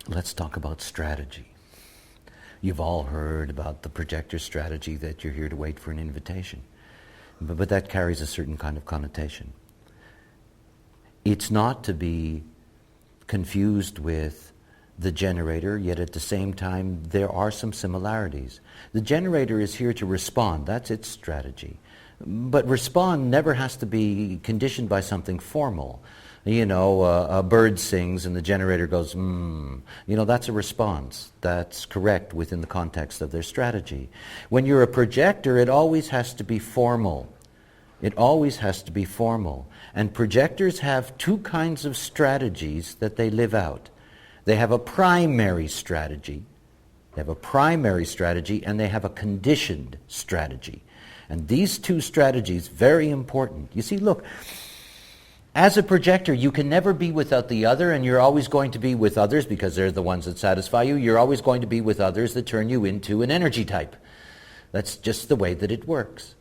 let's talk about strategy. You've all heard about the projector strategy, that you're here to wait for an invitation. But that carries a certain kind of connotation. It's not to be confused with the generator, yet at the same time there are some similarities. The generator is here to respond, that's its strategy. But respond never has to be conditioned by something formal. You know, a bird sings and the generator goes, You know, that's a response. That's correct within the context of their strategy. When you're a projector, it always has to be formal. It always has to be formal. And projectors have two kinds of strategies that they live out. They have a primary strategy. They have a primary strategy and they have a conditioned strategy. And these two strategies, very important. You see, look, as a projector, you can never be without the other, and you're always going to be with others because they're the ones that satisfy you. You're always going to be with others that turn you into an energy type. That's just the way that it works.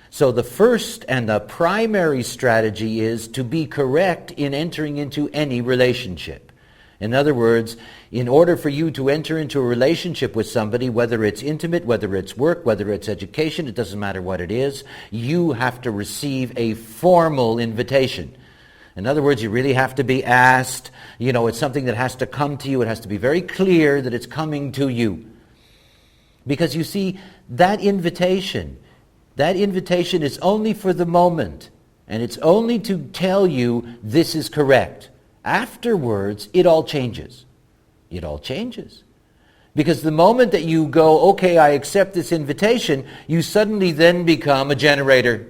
So the first and the primary strategy is to be correct in entering into any relationship. In other words, in order for you to enter into a relationship with somebody, whether it's intimate, whether it's work, whether it's education, it doesn't matter what it is, you have to receive a formal invitation. In other words, you really have to be asked. You know, it's something that has to come to you. It has to be very clear that it's coming to you. Because you see, that invitation is only for the moment. And it's only to tell you this is correct. Afterwards, it all changes. It all changes. Because the moment that you go, okay, I accept this invitation, you suddenly then become a generator.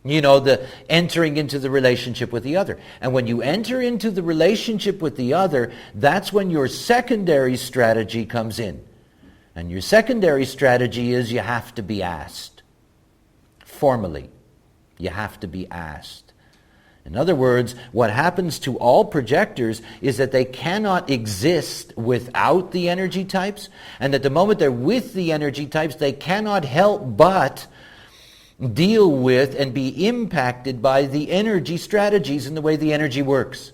You know, the entering into the relationship with the other. And when you enter into the relationship with the other, that's when your secondary strategy comes in. And your secondary strategy is you have to be asked. Formally, you have to be asked. In other words, what happens to all projectors is that they cannot exist without the energy types, and at the moment they're with the energy types, they cannot help but deal with and be impacted by the energy strategies and the way the energy works.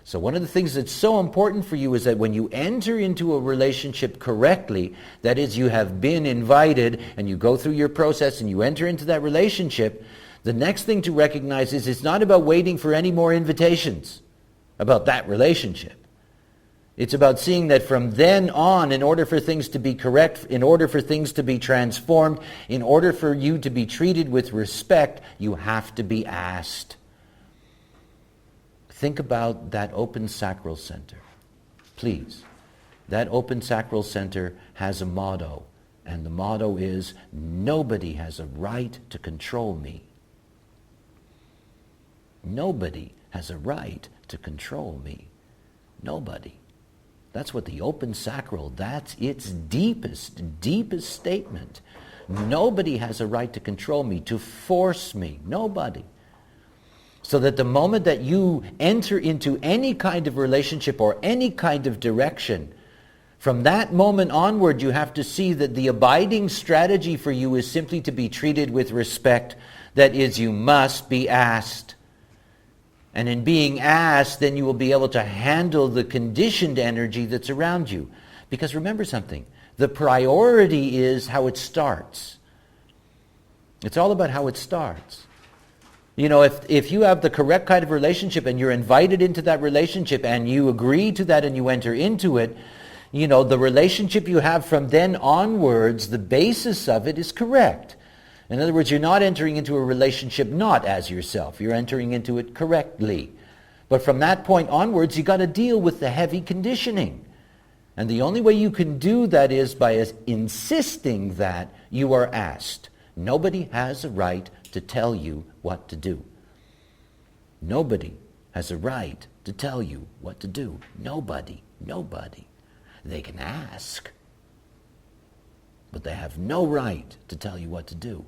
So one of the things that's so important for you is that when you enter into a relationship correctly, that is, you have been invited and you go through your process and you enter into that relationship, the next thing to recognize is it's not about waiting for any more invitations about that relationship. It's about seeing that from then on, in order for things to be correct, in order for things to be transformed, in order for you to be treated with respect, you have to be asked. Think about that open sacral center. Please. That open sacral center has a motto, and the motto is, nobody has a right to control me. Nobody has a right to control me. Nobody. That's what the open sacral, that's its deepest statement. Nobody has a right to control me, to force me. Nobody. So that the moment that you enter into any kind of relationship or any kind of direction, from that moment onward, you have to see that the abiding strategy for you is simply to be treated with respect. That is, you must be asked. And in being asked, then you will be able to handle the conditioned energy that's around you. Because remember something, the priority is how it starts. It's all about how it starts. You know, if you have the correct kind of relationship and you're invited into that relationship and you agree to that and you enter into it, you know, the relationship you have from then onwards, the basis of it is correct. In other words, you're not entering into a relationship not as yourself. You're entering into it correctly. But from that point onwards, you got to deal with the heavy conditioning. And the only way you can do that is by insisting that you are asked. Nobody has a right to tell you what to do. Nobody has a right to tell you what to do. Nobody. Nobody. They can ask, but they have no right to tell you what to do.